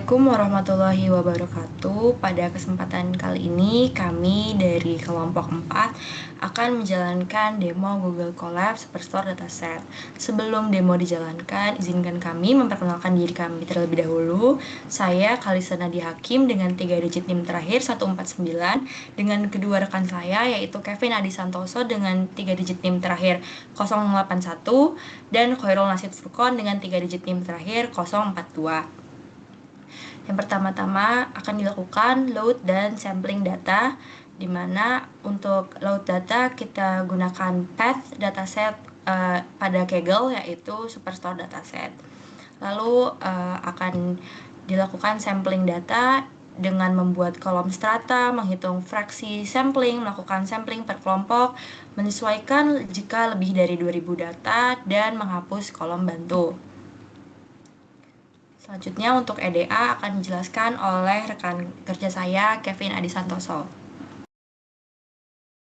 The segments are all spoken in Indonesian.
Assalamualaikum warahmatullahi wabarakatuh. Pada kesempatan kali ini, kami dari kelompok 4 akan menjalankan demo Google Colab Superstore Dataset. Sebelum demo dijalankan, izinkan kami memperkenalkan diri kami terlebih dahulu. Saya Kalisa Nadia Hakim dengan 3 digit NIM terakhir 149, dengan kedua rekan saya yaitu Kevin Adi Santoso dengan 3 digit NIM terakhir 081, dan Khairul Nasid Furqon dengan 3 digit NIM terakhir 042. Yang pertama-tama akan dilakukan load dan sampling data, di mana untuk load data kita gunakan path dataset pada Kaggle, yaitu Superstore dataset. Lalu akan dilakukan sampling data dengan membuat kolom strata, menghitung fraksi sampling, melakukan sampling per kelompok, menyesuaikan jika lebih dari 2000 data, dan menghapus kolom bantu. Selanjutnya untuk EDA akan dijelaskan oleh rekan kerja saya, Kevin Adi Santoso.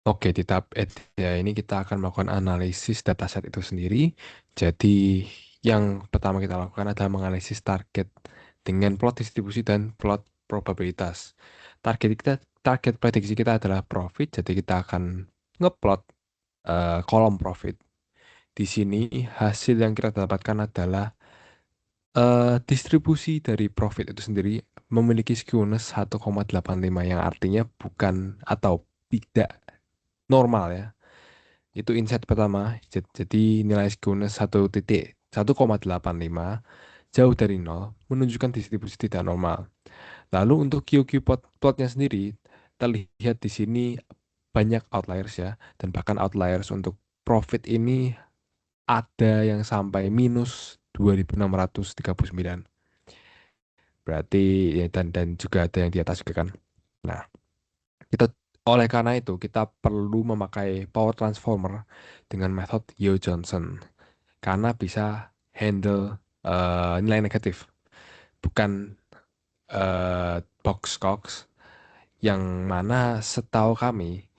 Oke, di tahap EDA ini kita akan melakukan analisis dataset itu sendiri. Jadi, yang pertama kita lakukan adalah menganalisis target dengan plot distribusi dan plot probabilitas. Target prediksi kita adalah profit, jadi kita akan ngeplot kolom profit. Di sini hasil yang kita dapatkan adalah distribusi dari profit itu sendiri memiliki skewness 1,85 yang artinya bukan atau tidak normal ya. Itu insight pertama. Jadi nilai skewness 1,85 jauh dari nol menunjukkan distribusi tidak normal. Lalu untuk QQ plotnya sendiri terlihat di sini banyak outliers ya, dan bahkan outliers untuk profit ini ada yang sampai minus 2.639. Berarti ya, dan juga ada yang di atas juga kan. Nah, kita oleh karena itu kita perlu memakai power transformer dengan metode Yeo-Johnson karena bisa handle nilai negatif, bukan box Cox yang mana setahu kami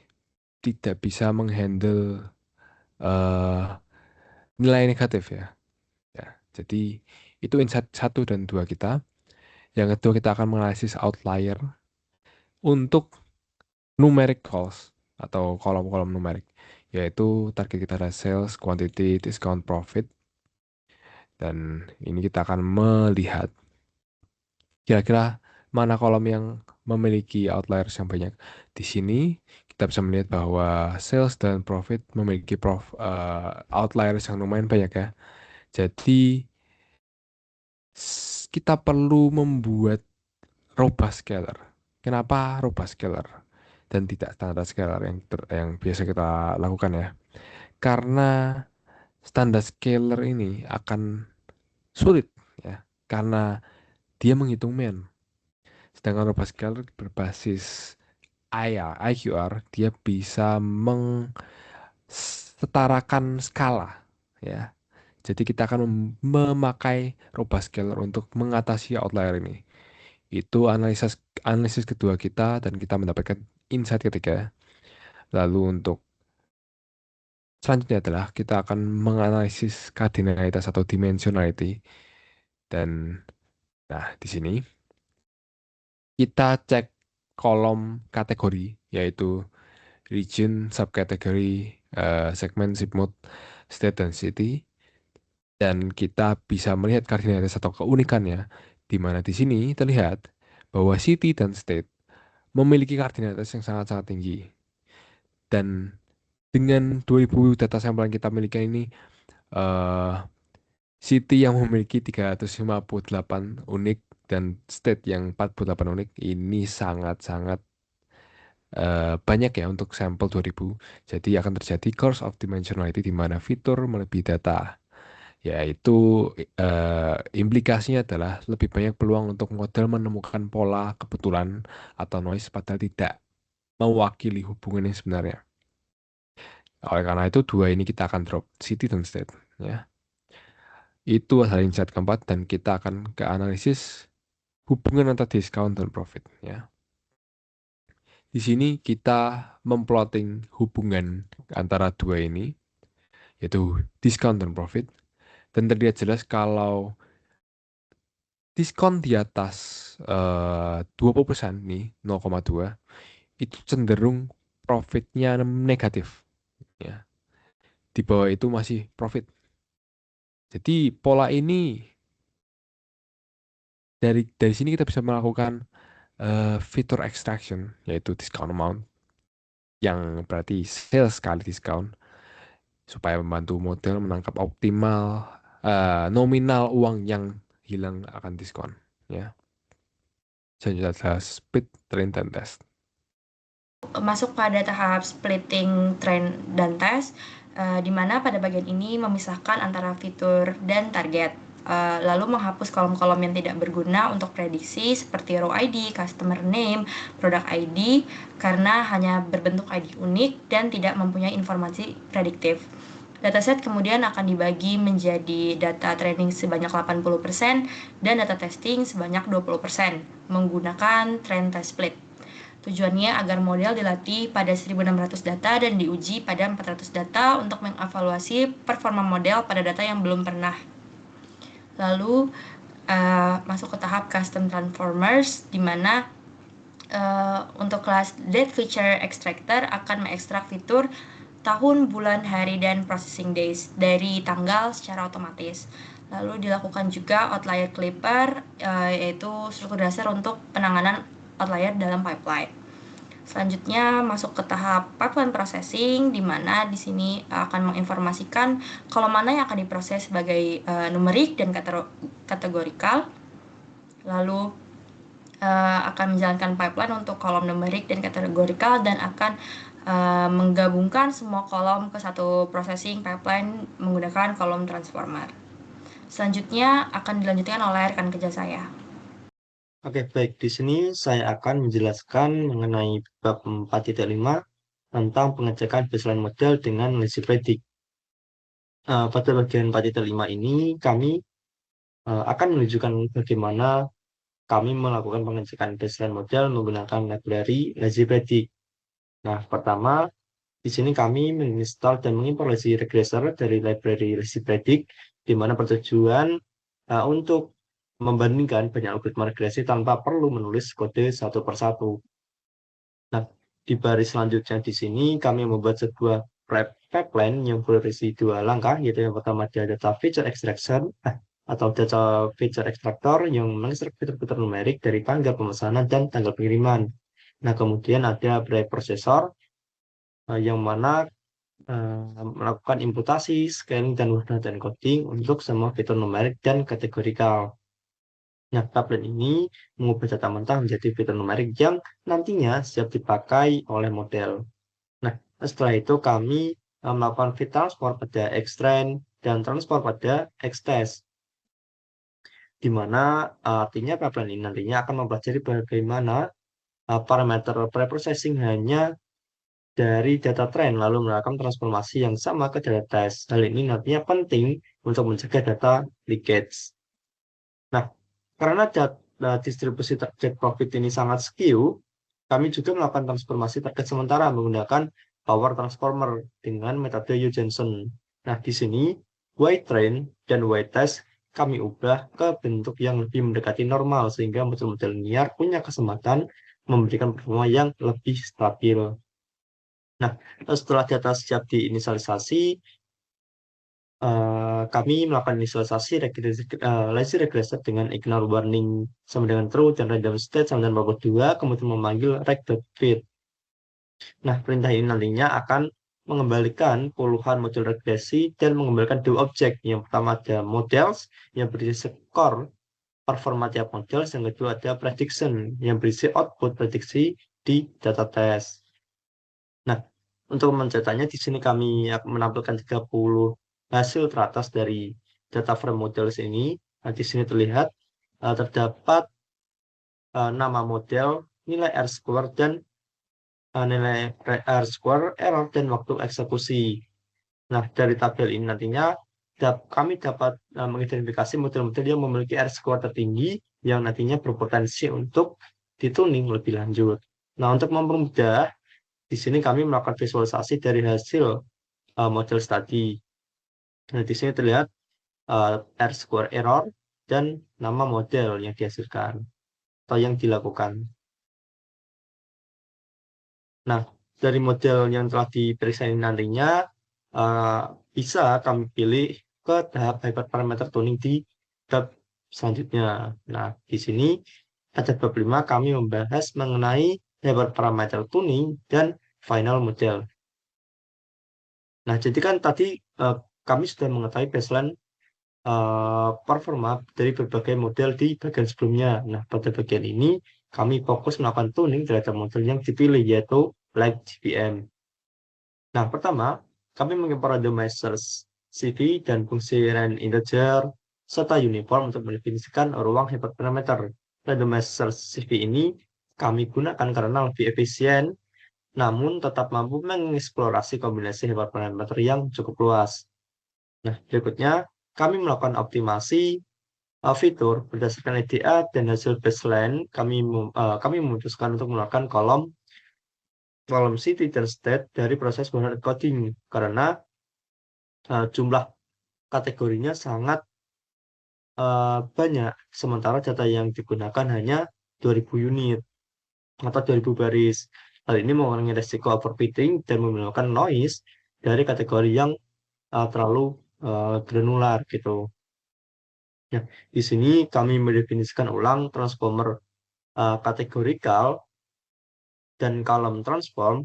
tidak bisa menghandle eh, nilai negatif ya. Ya, jadi itu insight satu dan dua kita. Yang kedua kita akan menganalisis outlier untuk numeric calls atau kolom-kolom numerik, yaitu target kita adalah sales, quantity, discount, profit. Dan ini kita akan melihat kira-kira mana kolom yang memiliki outliers yang banyak. Di sini kita bisa melihat bahwa sales dan profit memiliki outliers yang lumayan banyak ya. Jadi kita perlu membuat robust scalar. Kenapa robust scalar dan tidak standar scalar yang biasa kita lakukan ya? Karena standar scalar ini akan sulit ya, karena dia menghitung mean. Sedangkan robust scalar berbasis IQR, dia bisa mengsetarakan skala ya. Jadi kita akan memakai robust scalar untuk mengatasi outlier ini. Itu analisis analisis kedua kita dan kita mendapatkan insight ketiga. Lalu untuk selanjutnya adalah kita akan menganalisis kardinalitas atau dimensionality. Dan nah, di sini kita cek kolom kategori, yaitu region, subkategori, segmen, zip mode, state, dan city. Dan kita bisa melihat kardinalitas atau keunikannya, di mana di sini terlihat bahwa city dan state memiliki kardinalitas yang sangat-sangat tinggi. Dan dengan 2000 data sampel yang kita miliki ini, eh, city yang memiliki 358 unik dan state yang 48 unik ini sangat-sangat banyak ya untuk sampel 2000. Jadi akan terjadi curse of dimensionality di mana fitur melebihi data. Yaitu implikasinya adalah lebih banyak peluang untuk model menemukan pola kebetulan atau noise padahal tidak mewakili hubungan yang sebenarnya. Oleh karena itu dua ini kita akan drop city dan state ya. Itu adalah insight keempat dan kita akan ke analisis hubungan antara discount dan profit ya. Di sini kita memplotting hubungan antara dua ini, yaitu discount dan profit, dan terlihat jelas kalau diskon di atas 20% nih, 0,2, itu cenderung profitnya negatif. Ya. Di bawah itu masih profit. Jadi pola ini dari sini kita bisa melakukan fitur extraction, yaitu discount amount, yang berarti sales kali diskon, supaya membantu model menangkap optimal nominal uang yang hilang akan diskon. Ya, selanjutnya adalah speed train dan test. Masuk pada tahap splitting train dan test, di mana pada bagian ini memisahkan antara fitur dan target. Lalu menghapus kolom-kolom yang tidak berguna untuk prediksi seperti row ID, customer name, product ID, karena hanya berbentuk ID unik dan tidak mempunyai informasi prediktif. Dataset kemudian akan dibagi menjadi data training sebanyak 80% dan data testing sebanyak 20% menggunakan train test split. Tujuannya agar model dilatih pada 1.600 data dan diuji pada 400 data untuk mengevaluasi performa model pada data yang belum pernah. Lalu masuk ke tahap custom transformers, di mana untuk kelas date feature extractor akan mengekstrak fitur tahun, bulan, hari, dan processing days dari tanggal secara otomatis. Lalu dilakukan juga outlier clipper, yaitu struktur dasar untuk penanganan outlier dalam pipeline. Selanjutnya masuk ke tahap pipeline processing, di mana di sini akan menginformasikan kolom mana yang akan diproses sebagai numerik dan kategorikal. Lalu akan menjalankan pipeline untuk kolom numerik dan kategorikal dan akan menggabungkan semua kolom ke satu processing pipeline menggunakan kolom transformer. Selanjutnya akan dilanjutkan oleh rekan kerja saya. Oke, baik. Di sini saya akan menjelaskan mengenai bab 4.5 tentang pengecekan baseline model dengan lazy predict. Pada bagian 4.5 ini, kami akan menunjukkan bagaimana kami melakukan pengecekan baseline model menggunakan library lazy predict. Nah, pertama, di sini kami menginstal dan mengimpor lazy regressor dari library lazy predict, di mana bertujuan untuk membandingkan banyak algoritma regresi tanpa perlu menulis kode satu persatu. Nah, di baris selanjutnya di sini kami membuat sebuah pipeline yang berisi dua langkah, yaitu yang pertama ada data feature extraction atau data feature extractor yang mengekstrak fitur-fitur numerik dari tanggal pemesanan dan tanggal pengiriman. Nah, kemudian ada preprocessor yang mana melakukan imputasi, scaling, dan wordnet encoding untuk semua fitur numerik dan kategorikal. Nah, pipeline ini mengubah data mentah menjadi fitur numerik yang nantinya siap dipakai oleh model. Nah, setelah itu kami melakukan fit transport pada xtrain dan transport pada xtest, di mana artinya pipeline ini nantinya akan mempelajari bagaimana parameter preprocessing hanya dari data train lalu melakukan transformasi yang sama ke data test. Hal ini nantinya penting untuk mencegah data leakage. Nah, karena distribusi target profit ini sangat skew, kami juga melakukan transformasi target sementara menggunakan power transformer dengan metode Hugh-Jensen. Nah, di sini white train dan white test kami ubah ke bentuk yang lebih mendekati normal sehingga model-model linear punya kesempatan memberikan performa yang lebih stabil. Nah, setelah data siap diinisialisasi, kami melakukan inisialisasi lazy regressor dengan ignore warning sama dengan true dan random state sama dengan bobot 2, kemudian memanggil rec.fit. Nah, perintah ini nantinya akan mengembalikan puluhan modul regresi dan mengembalikan dua objek. Yang pertama ada models yang berisi skor performa tiap model, yang kedua ada prediction yang berisi output prediksi di data test. Nah, untuk mencetaknya di sini kami akan menampilkan 30 hasil teratas dari data frame models ini. Nah, di sini terlihat terdapat nama model, nilai R-square dan nilai R-square, error, dan waktu eksekusi. Nah, dari tabel ini nantinya kami dapat mengidentifikasi model-model yang memiliki R-square tertinggi yang nantinya berpotensi untuk dituning lebih lanjut. Nah, untuk mempermudah, di sini kami melakukan visualisasi dari hasil model study. Nah, di sini terlihat R-square error dan nama model yang dihasilkan atau yang dilakukan. Nah, dari model yang telah diperiksa ini nantinya bisa kami pilih ke tahap hyperparameter tuning di bab selanjutnya. Nah, di sini pada bab 5 kami membahas mengenai hyperparameter tuning dan final model. Nah, jadi kan tadi kami sudah mengetahui baseline performa dari berbagai model di bagian sebelumnya. Nah, pada bagian ini kami fokus melakukan tuning terhadap model yang dipilih, yaitu like GPM. Nah, pertama, kami mengimpor randomizer CV dan fungsi range integer serta uniform untuk mendefinisikan ruang hyperparameter. Randomizer CV ini kami gunakan karena lebih efisien, namun tetap mampu mengeksplorasi kombinasi hyperparameter yang cukup luas. Nah, berikutnya kami melakukan optimasi fitur berdasarkan EDA dan hasil baseline. Kami memutuskan untuk melakukan kolom city dan state dari proses bounded coding karena jumlah kategorinya sangat banyak, sementara data yang digunakan hanya 2000 unit atau 2000 baris. Hal ini mengurangi resiko overfitting dan menimbulkan noise dari kategori yang terlalu granular gitu. Nah, di sini kami mendefinisikan ulang transformer kategorikal dan column transform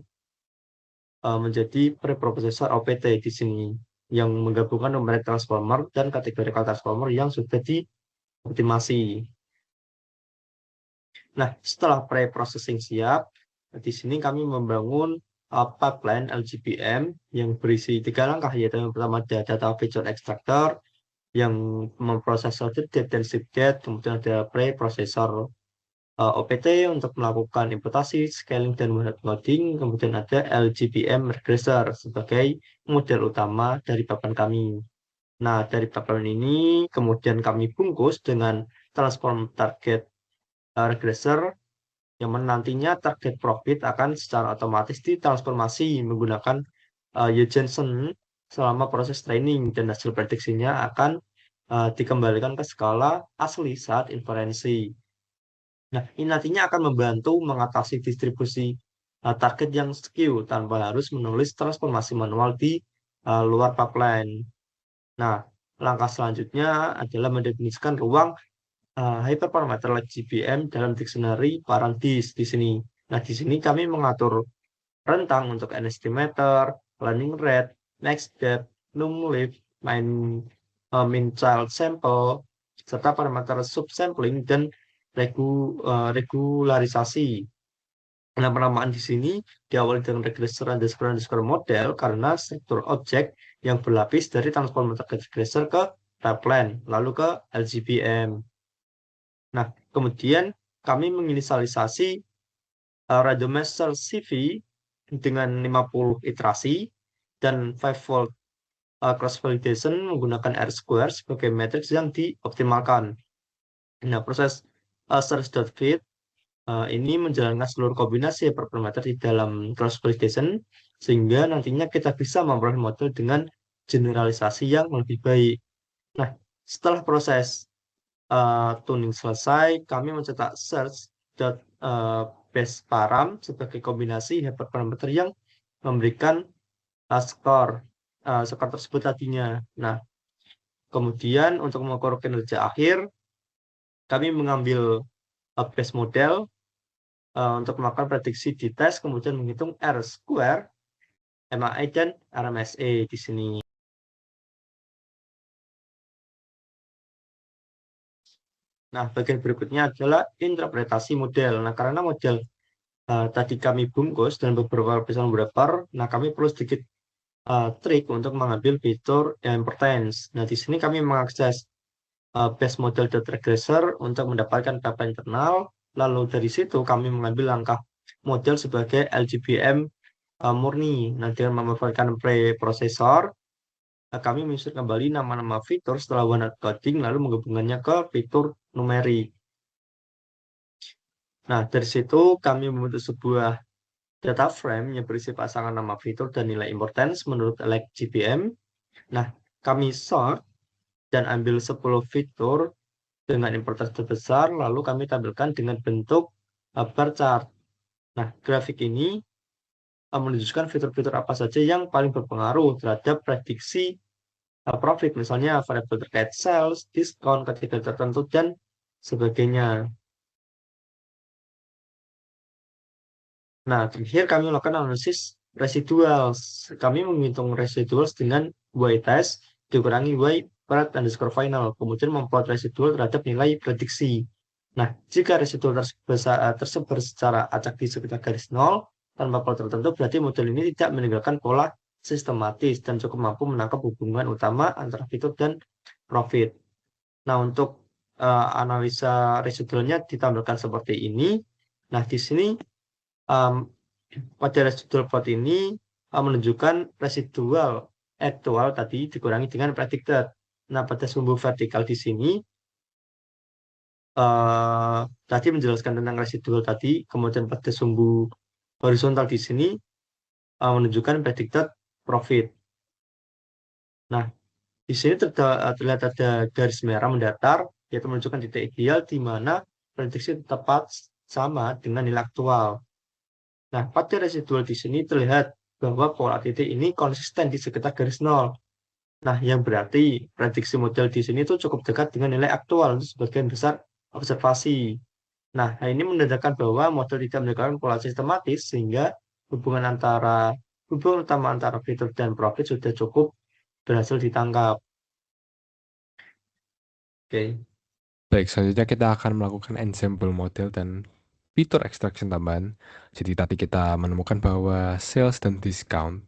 menjadi preprocessor OPT di sini yang menggabungkan numeric transformer dan categorical transformer yang sudah dioptimasi. Nah, setelah pre-processing siap, di sini kami membangun pipeline LGPM yang berisi 3 langkah, yaitu yang pertama ada data feature extractor yang memproses sorted date dan zip date, kemudian ada pre-processor OPT untuk melakukan imputasi, scaling, dan coding, kemudian ada LGPM regressor sebagai model utama dari pipeline kami. Nah, dari pipeline ini kemudian kami bungkus dengan transform target regressor yang nantinya target profit akan secara otomatis ditransformasi menggunakan Jensen selama proses training dan hasil prediksinya akan dikembalikan ke skala asli saat inferensi. Nah, ini nantinya akan membantu mengatasi distribusi target yang skew tanpa harus menulis transformasi manual di luar pipeline. Nah, langkah selanjutnya adalah mendefinisikan ruang hyperparameter like GPM dalam dictionary Parantis di sini. Nah, di sini kami mengatur rentang untuk n estimator, learning rate, next step, num lift, mean child sample, serta parameter subsampling dan regularisasi. Nah, penamaan di sini diawali dengan regressor underscore model karena struktur objek yang berlapis dari transform target regressor ke pipeline, lalu ke LGPM. Nah, kemudian kami menginisialisasi randomizer CV dengan 50 iterasi dan 5-fold cross validation menggunakan R-square sebagai matriks yang dioptimalkan. Nah, proses search.fit ini menjalankan seluruh kombinasi hyperparameter di dalam cross validation sehingga nantinya kita bisa memperoleh model dengan generalisasi yang lebih baik. Nah, setelah proses tuning selesai, kami mencetak search.base param sebagai kombinasi hyperparameter yang memberikan skor tersebut tadinya. Nah, kemudian untuk mengukur kinerja akhir, kami mengambil base model untuk melakukan prediksi di tes, kemudian menghitung R-square, MAI, dan RMSE di sini. Nah, bagian berikutnya adalah interpretasi model. Nah, karena model tadi kami bungkus dan beberapa lapisan wrapper, nah kami perlu sedikit trik untuk mengambil fitur importance. Nah, di sini kami mengakses base model.regressor untuk mendapatkan data internal. Lalu dari situ kami mengambil langkah model sebagai LGPM murni. Nah, dengan memanfaatkan preprocessor, kami menyusun kembali nama-nama fitur setelah one coding, lalu menggabungkannya ke fitur numerik. Nah, dari situ kami membentuk sebuah data frame yang berisi pasangan nama fitur dan nilai importance menurut elect GPM. Nah, kami sort dan ambil 10 fitur dengan importansi terbesar, lalu kami tampilkan dengan bentuk bar chart. Nah, grafik ini menunjukkan fitur-fitur apa saja yang paling berpengaruh terhadap prediksi profit, misalnya variabel terkait sales, diskon, kategori tertentu, dan sebagainya. Nah, terakhir kami melakukan analisis residuals. Kami menghitung residuals dengan Y test dikurangi Y berat underscore final, kemudian memplot residual terhadap nilai prediksi. Nah, jika residual tersebar secara acak di sekitar garis nol tanpa plot tertentu, berarti model ini tidak meninggalkan pola sistematis dan cukup mampu menangkap hubungan utama antara fitur dan profit. Nah, untuk analisa residualnya ditampilkan seperti ini. Nah, di sini um, pada residual plot ini menunjukkan residual aktual tadi dikurangi dengan predicted. Nah, pada sumbu vertikal di sini tadi menjelaskan tentang residual tadi, kemudian pada sumbu horizontal di sini menunjukkan predicted profit. Nah, di sini terlihat ada garis merah mendatar, yaitu menunjukkan titik ideal di mana prediksi tepat sama dengan nilai aktual. Nah, pada residual di sini terlihat bahwa pola titik ini konsisten di sekitar garis nol. Nah, yang berarti prediksi model di sini itu cukup dekat dengan nilai aktual untuk sebagian besar observasi. Nah, hal ini menandakan bahwa model tidak meninggalkan pola sistematis sehingga hubungan utama antara fitur dan profit sudah cukup berhasil ditangkap. Oke. Baik, selanjutnya kita akan melakukan ensemble model dan fitur extraction tambahan. Jadi tadi kita menemukan bahwa sales dan discount,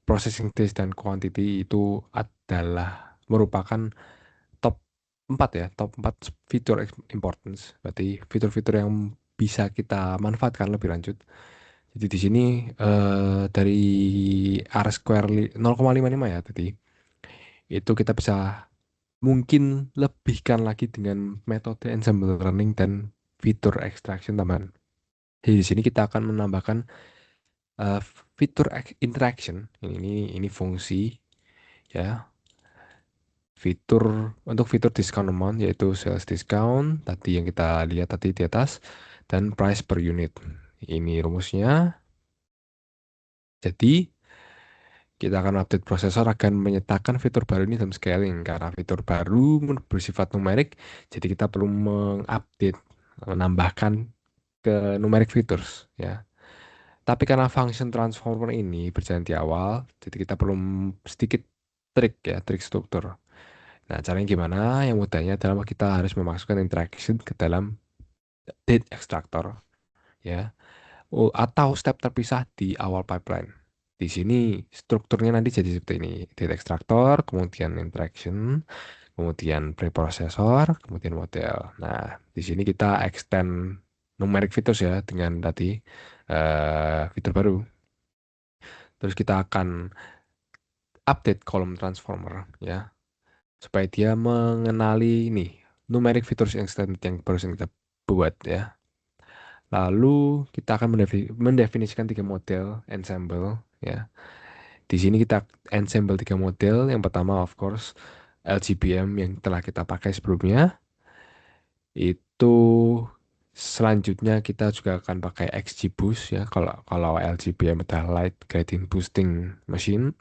processing days dan quantity itu adalah merupakan top 4 ya, top 4 fitur importance. Berarti fitur-fitur yang bisa kita manfaatkan lebih lanjut. Jadi di sini dari R square 0,55 ya tadi. Itu kita bisa mungkin lebihkan lagi dengan metode ensemble learning dan fitur extraction tambahan. Jadi di sini kita akan menambahkan eh, fitur interaction. Ini fungsi ya. Untuk fitur discount amount yaitu sales discount tadi yang kita lihat tadi di atas dan price per unit. Ini rumusnya. Jadi kita akan update prosesor akan menyertakan fitur baru ini dalam scaling karena fitur baru bersifat numerik. Jadi kita perlu mengupdate, menambahkan ke numeric features ya. Tapi karena function transformer ini berjalan di awal, jadi kita perlu sedikit trik struktur. Nah, caranya gimana? Yang mudahnya adalah kita harus memasukkan interaction ke dalam date extractor ya. Atau step terpisah di awal pipeline. Di sini strukturnya nanti jadi seperti ini. Data extractor, kemudian interaction, kemudian preprocessor, kemudian model. Nah, di sini kita extend numeric features ya dengan tadi fitur baru. Terus kita akan update kolom transformer ya supaya dia mengenali ini numeric features yang standard yang barusan kita buat ya. Lalu kita akan mendefinisikan 3 model ensemble ya. Di sini kita ensemble 3 model. Yang pertama of course LGBM yang telah kita pakai sebelumnya. Itu selanjutnya kita juga akan pakai XGBoost ya. Kalau LGBM adalah Light Gradient Boosting Machine.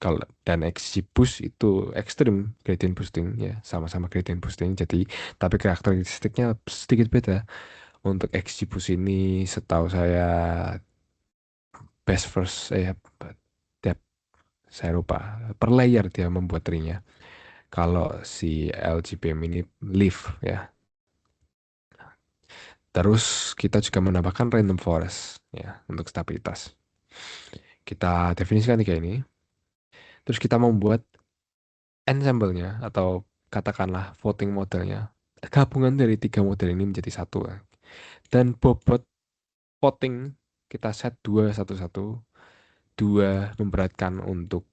Kalau dan XGBoost itu Extreme Gradient Boosting ya, sama-sama Gradient Boosting. Jadi tapi karakteristiknya sedikit beda. Untuk XGBoost ini setahu saya best first depth saya lupa per layer dia membuat tree-nya. Kalau si LGBM ini leaf ya. Terus kita juga menambahkan random forest ya untuk stabilitas. Kita definisikan 3 ini. Terus kita membuat ensemble-nya atau katakanlah voting modelnya. Gabungan dari 3 model ini menjadi satu. Dan bobot voting kita set 2 1 1. 2 memberatkan untuk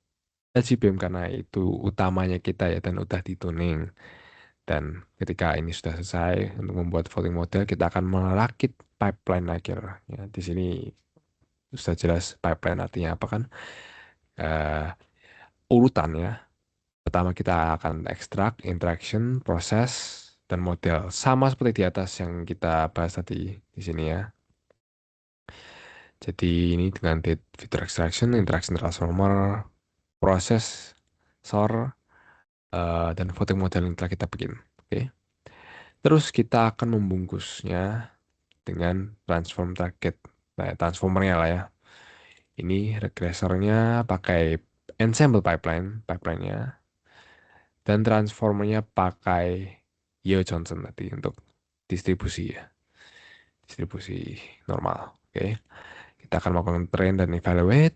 LGBM karena itu utamanya kita ya dan udah dituning. Dan ketika ini sudah selesai untuk membuat voting model, kita akan merakit pipeline akhir. Ya, di sini sudah jelas pipeline artinya apa kan? Eh, Urutan ya. Pertama kita akan ekstrak, interaction, proses, dan model sama seperti di atas yang kita bahas tadi di sini ya. Jadi ini dengan feature extraction, interaction transformer, processor, dan voting model yang telah kita bikin. Oke. Terus kita akan membungkusnya dengan transform target, transformernya lah ya. Ini regressornya pakai ensemble pipeline-nya, dan transformernya pakai Yeo Johnson tadi untuk distribusi ya, distribusi normal. Oke, kita akan melakukan train dan evaluate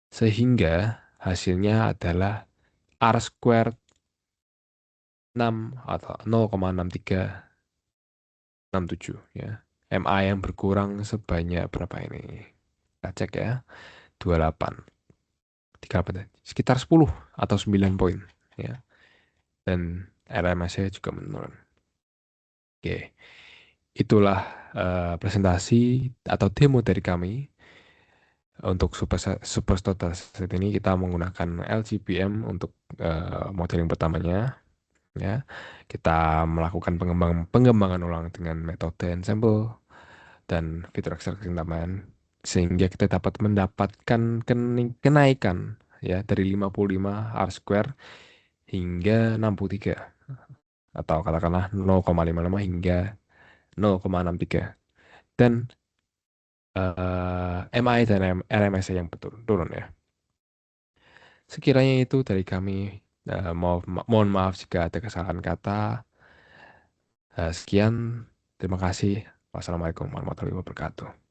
sehingga hasilnya adalah R squared 6 atau 0,6367 ya. MA yang berkurang sebanyak berapa ini? Kita cek ya. 28. 38 sekitar 10 atau 9 poin ya. Dan RMS-nya juga menurun. Oke. Itulah presentasi atau demo dari kami. Untuk Superstore dataset ini kita menggunakan LGPM untuk modeling pertamanya. Ya, kita melakukan pengembangan ulang dengan metode ensemble dan fitur extraction tambahan sehingga kita dapat mendapatkan kenaikan ya dari 55 R square hingga 63 atau katakanlah 0,55 hingga 0,63 dan MI dan RMS yang turun ya. Sekiranya itu dari kami. Mohon maaf jika ada kesalahan kata. Sekian, terima kasih. Wassalamualaikum warahmatullahi wabarakatuh.